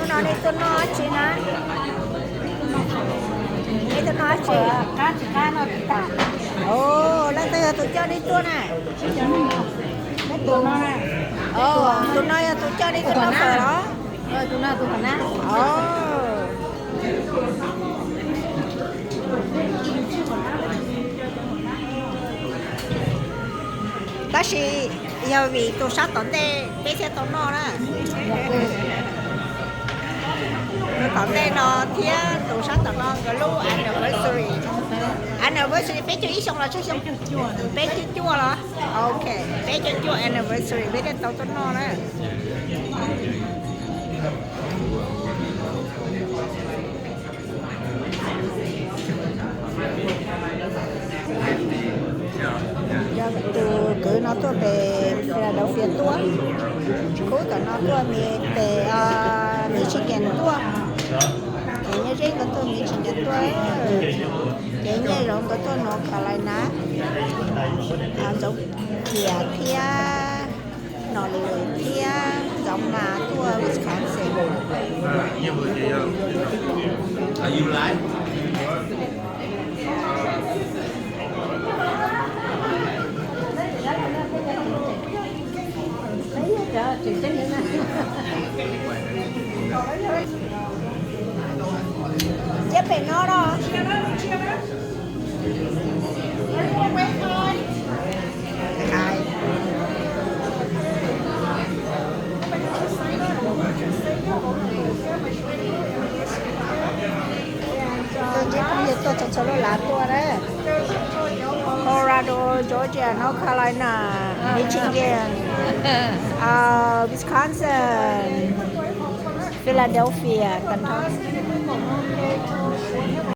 nó đi tôi nói chị nè đi tôi nói chị cá nó ta ồ lên tới tôi cho đi tôi này tôi nói này tôi nói tôi cho đi tôi nói phở đó tôi nói tôi cần á bác sĩ giờ vì tôi sát tận đây bé sẽ tận nó đó nó tận đây nó thía tôi sát tận nó cái lúc anniversary bé chưa ý xong là chưa xong bé chưa chua rồi ok bé chưa chua anniversary bé đến tận nó đó giờ từ cứ nó tôi về Philadelphia tua cố tao nó tua về Michigan tua cái như riêng của tôi Michigan tua cái như rộng của tôi North Carolina giống thìa thìa Nom Lwm thìa giống là tua Wisconsin. Are you live? Chết phải nó đó hai tôi chỉ không biết tôi thật sự là tôi đấy Colorado, Georgia, North Carolina, Michigan, Wisconsin, Philadelphia, Kentucky.